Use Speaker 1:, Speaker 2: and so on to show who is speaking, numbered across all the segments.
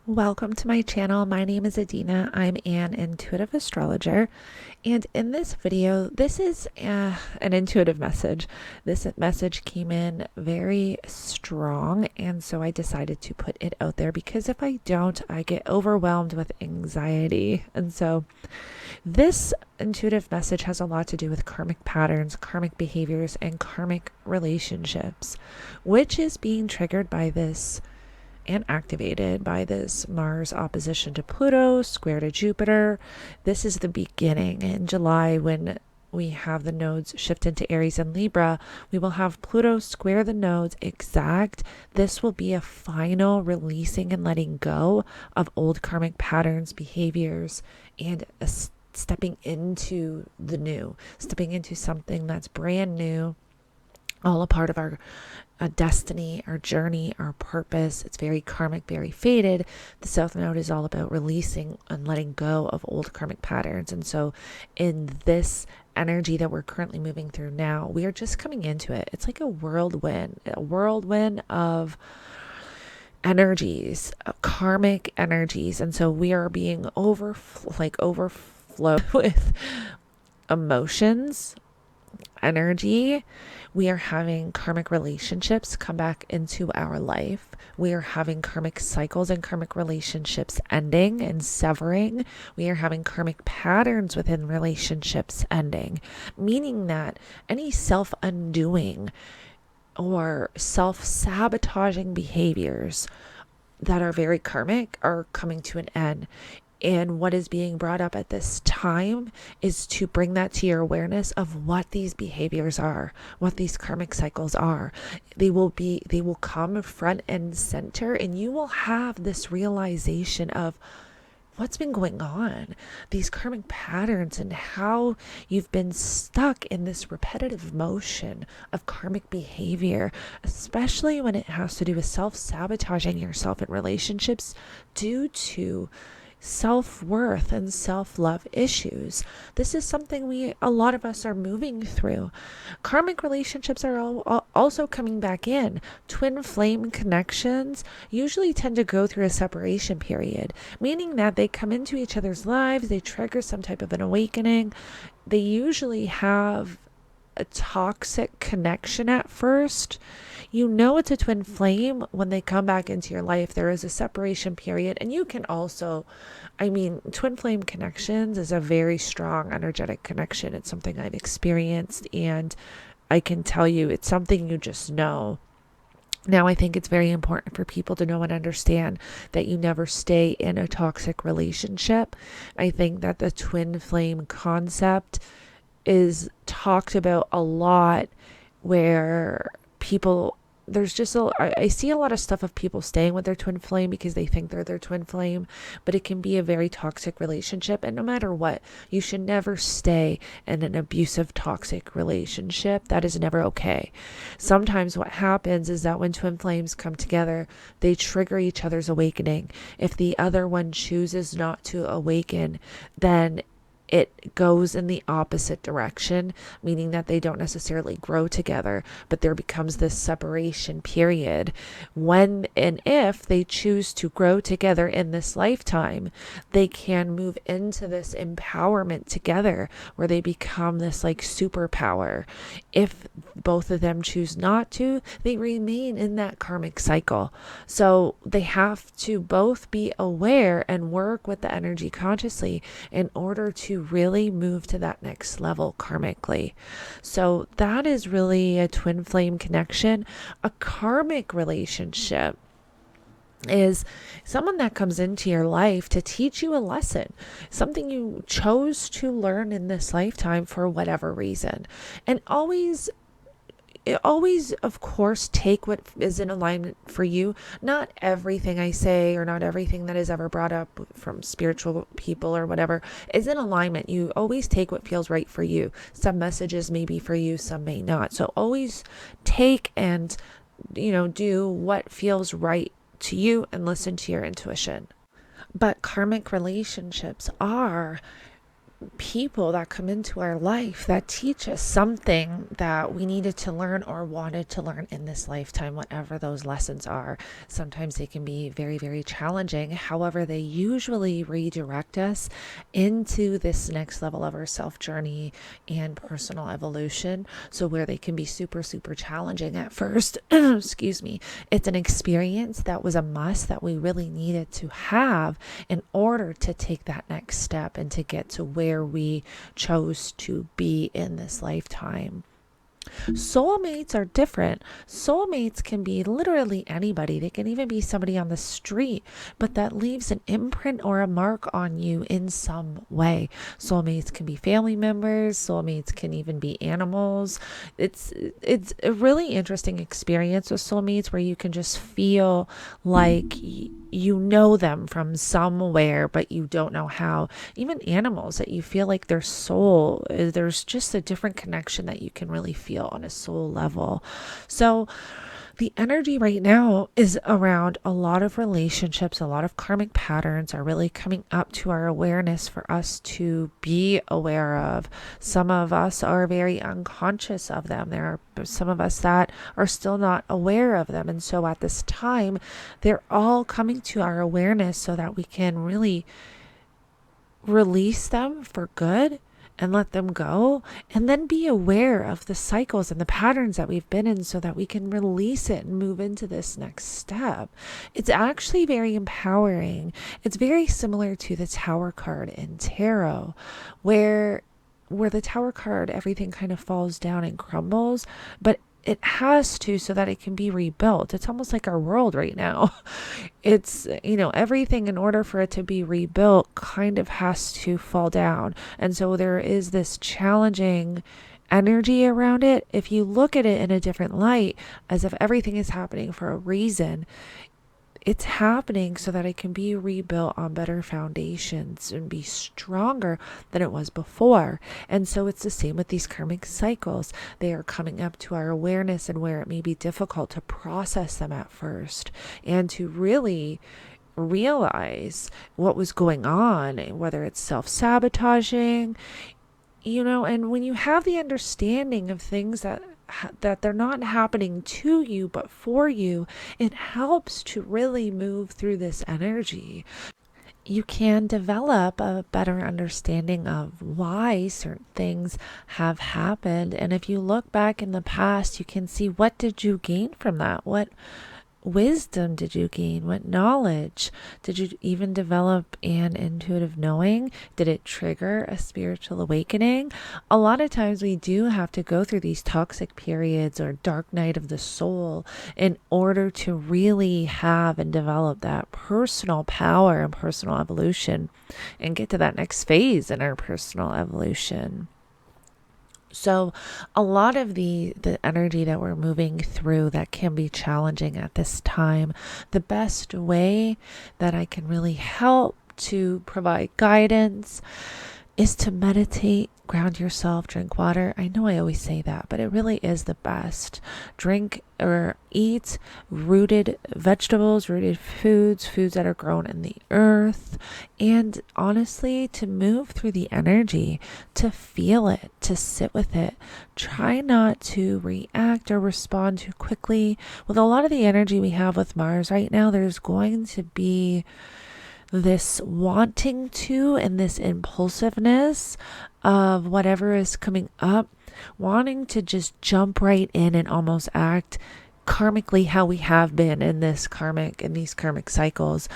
Speaker 1: Welcome to my channel. My name is Adina. I'm an intuitive astrologer. And in this video, this is an intuitive message. This message came in very strong. And so I decided to put it out there because if I don't, I get overwhelmed with anxiety. And so this intuitive message has a lot to do with karmic patterns, karmic behaviors, and karmic relationships, which is being triggered by this and activated by this Mars opposition to Pluto, square to Jupiter. This is the beginning. In July, when we have the nodes shift into Aries and Libra, we will have Pluto square the nodes exact. This will be a final releasing and letting go of old karmic patterns, behaviors, and stepping into the new, stepping into something that's brand new, all a part of our destiny, our journey, our purpose. It's very karmic, very fated. The South Node is all about releasing and letting go of old karmic patterns. And so in this energy that we're currently moving through now, we are just coming into it. It's like a whirlwind of energies, karmic energies. And so we are being overflowed with emotions, energy. We are having karmic relationships come back into our life. We are having karmic cycles and karmic relationships ending and severing. We are having karmic patterns within relationships ending, meaning that any self-undoing or self-sabotaging behaviors that are very karmic are coming to an end. And what is being brought up at this time is to bring that to your awareness of what these behaviors are, what these karmic cycles are. They will come front and center, and you will have this realization of what's been going on, these karmic patterns, and how you've been stuck in this repetitive motion of karmic behavior, especially when it has to do with self-sabotaging yourself in relationships due to self-worth and self-love issues. This is something a lot of us are moving through. Karmic relationships are also coming back in. Twin flame connections usually tend to go through a separation period, meaning that they come into each other's lives, they trigger some type of an awakening. They usually have a toxic connection at first. You know it's a twin flame when they come back into your life. There is a separation period, and you can also, twin flame connections is a very strong energetic connection. It's something I've experienced, and I can tell you it's something you just know. Now, I think it's very important for people to know and understand that you never stay in a toxic relationship. I think that the twin flame concept is talked about a lot, where people, I see a lot of stuff of people staying with their twin flame because they think they're their twin flame, but it can be a very toxic relationship. And no matter what, you should never stay in an abusive, toxic relationship. That is never okay. Sometimes what happens is that when twin flames come together, they trigger each other's awakening. If the other one chooses not to awaken, then it goes in the opposite direction, meaning that they don't necessarily grow together, but there becomes this separation period. When and if they choose to grow together in this lifetime, they can move into this empowerment together where they become this like superpower. If both of them choose not to, they remain in that karmic cycle. So they have to both be aware and work with the energy consciously in order to really move to that next level karmically. So that is really a twin flame connection. A karmic relationship is someone that comes into your life to teach you a lesson, something you chose to learn in this lifetime for whatever reason. And always, of course, take what is in alignment for you. Not everything I say or not everything that is ever brought up from spiritual people or whatever is in alignment. You always take what feels right for you. Some messages may be for you, some may not. So always take and, do what feels right to you and listen to your intuition. But karmic relationships are people that come into our life that teach us something that we needed to learn or wanted to learn in this lifetime, whatever those lessons are. Sometimes they can be very, very challenging. However, they usually redirect us into this next level of our self journey and personal evolution. So, where they can be super, super challenging at first, excuse me, it's an experience that was a must that we really needed to have in order to take that next step and to get to where we chose to be in this lifetime. Soulmates are different. Soulmates can be literally anybody. They can even be somebody on the street, but that leaves an imprint or a mark on you in some way. Soulmates can be family members. Soulmates can even be animals. It's a really interesting experience with soulmates where you can just feel like you know them from somewhere, but you don't know how. Even animals that you feel like their soul, there's just a different connection that you can really feel on a soul level. So the energy right now is around a lot of relationships, a lot of karmic patterns are really coming up to our awareness for us to be aware of. Some of us are very unconscious of them. There are some of us that are still not aware of them. And so at this time, they're all coming to our awareness so that we can really release them for good and let them go, and then be aware of the cycles and the patterns that we've been in so that we can release it and move into this next step. It's actually very empowering. It's very similar to the Tower card in tarot, where the Tower card, everything kind of falls down and crumbles, but it has to, so that it can be rebuilt. It's almost like our world right now. It's, everything in order for it to be rebuilt kind of has to fall down. And so there is this challenging energy around it. If you look at it in a different light, as if everything is happening for a reason, it's happening so that it can be rebuilt on better foundations and be stronger than it was before. And so it's the same with these karmic cycles. They are coming up to our awareness, and where it may be difficult to process them at first and to really realize what was going on, whether it's self-sabotaging, and when you have the understanding of things that they're not happening to you but for you, it helps to really move through this energy. You can develop a better understanding of why certain things have happened, and if you look back in the past, you can see, what did you gain from that? What wisdom did you gain? What knowledge? Did you even develop an intuitive knowing? Did it trigger a spiritual awakening? A lot of times we do have to go through these toxic periods or dark night of the soul in order to really have and develop that personal power and personal evolution and get to that next phase in our personal evolution. So a lot of the energy that we're moving through that can be challenging at this time, the best way that I can really help to provide guidance is to meditate, ground yourself, drink water. I know I always say that, but it really is the best. Drink or eat rooted vegetables, rooted foods that are grown in the earth. And honestly, to move through the energy, to feel it, to sit with it. Try not to react or respond too quickly. With a lot of the energy we have with Mars right now, there's going to be this wanting to and this impulsiveness of whatever is coming up, wanting to just jump right in and almost act karmically how we have been in these karmic cycles.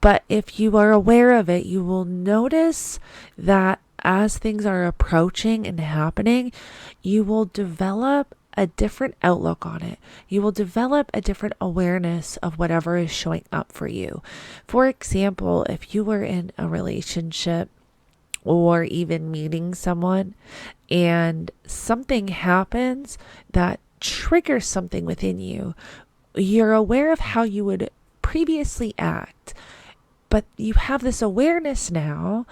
Speaker 1: But if you are aware of it, you will notice that as things are approaching and happening, you will develop a different outlook on it. You will develop a different awareness of whatever is showing up for you. For example, if you were in a relationship or even meeting someone and something happens that triggers something within you, you're aware of how you would previously act, but you have this awareness now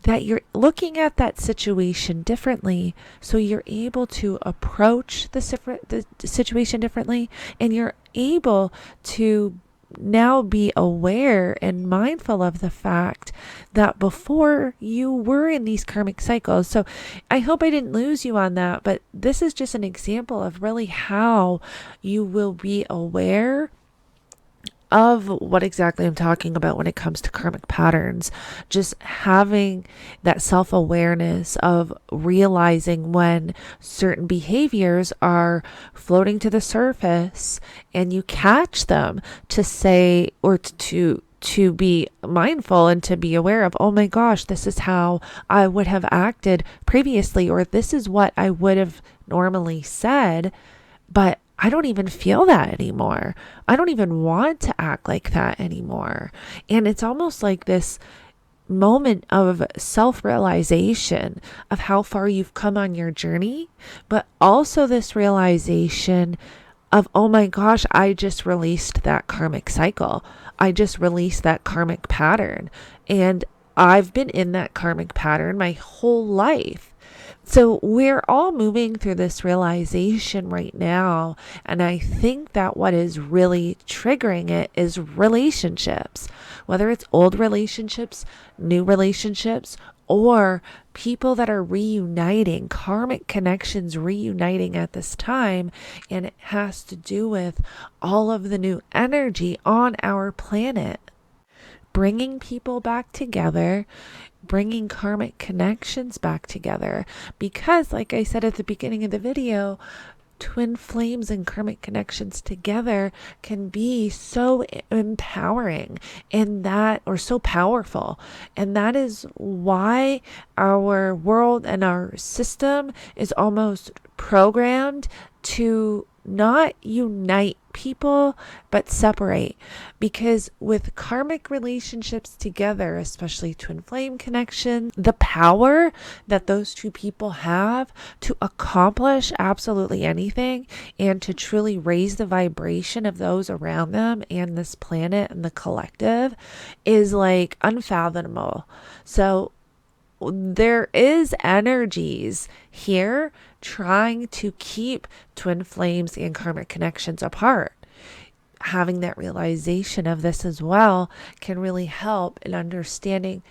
Speaker 1: that you're looking at that situation differently, so you're able to approach the situation differently, and you're able to now be aware and mindful of the fact that before you were in these karmic cycles. So I hope I didn't lose you on that, but this is just an example of really how you will be aware of what exactly I'm talking about when it comes to karmic patterns. Just having that self-awareness of realizing when certain behaviors are floating to the surface and you catch them, to say, or to be mindful and to be aware of, oh my gosh, this is how I would have acted previously, or this is what I would have normally said, but I don't even feel that anymore. I don't even want to act like that anymore. And it's almost like this moment of self-realization of how far you've come on your journey, but also this realization of, oh my gosh, I just released that karmic cycle. I just released that karmic pattern. And I've been in that karmic pattern my whole life. So we're all moving through this realization right now. And I think that what is really triggering it is relationships, whether it's old relationships, new relationships, or people that are reuniting, karmic connections reuniting at this time. And it has to do with all of the new energy on our planet, bringing people back together, bringing karmic connections back together. Because, like I said at the beginning of the video, twin flames and karmic connections together can be so empowering, and that, or so powerful. And that is why our world and our system is almost programmed to not unite people, but separate. Because with karmic relationships together, especially twin flame connections, the power that those two people have to accomplish absolutely anything and to truly raise the vibration of those around them and this planet and the collective is like unfathomable. So there is energies here trying to keep twin flames and karmic connections apart. Having that realization of this as well can really help in understanding.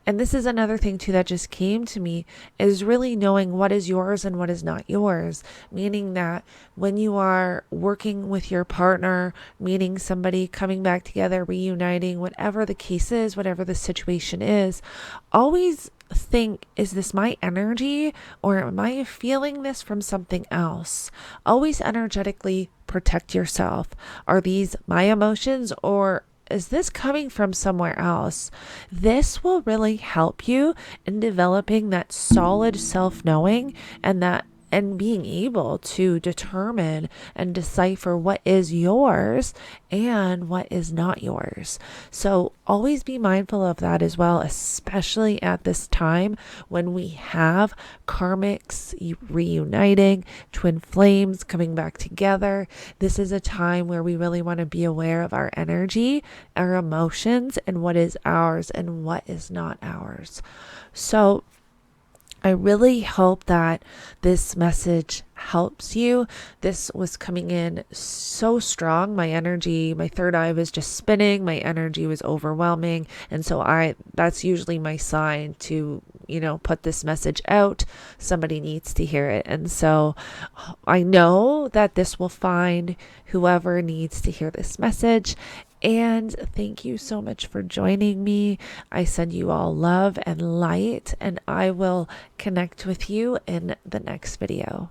Speaker 1: And this is another thing too that just came to me, is really knowing what is yours and what is not yours. Meaning that when you are working with your partner, meeting somebody, coming back together, reuniting, whatever the case is, whatever the situation is, always think, is this my energy, or am I feeling this from something else? Always energetically protect yourself. Are these my emotions, or is this coming from somewhere else? This will really help you in developing that solid self-knowing and being able to determine and decipher what is yours and what is not yours. So always be mindful of that as well, especially at this time when we have karmics reuniting, twin flames coming back together. This is a time where we really want to be aware of our energy, our emotions, and what is ours and what is not ours. So I really hope that this message helps you. This was coming in so strong. My energy, my third eye was just spinning. My energy was overwhelming. And so that's usually my sign to, put this message out. Somebody needs to hear it. And so I know that this will find whoever needs to hear this message. And thank you so much for joining me. I send you all love and light, and I will connect with you in the next video.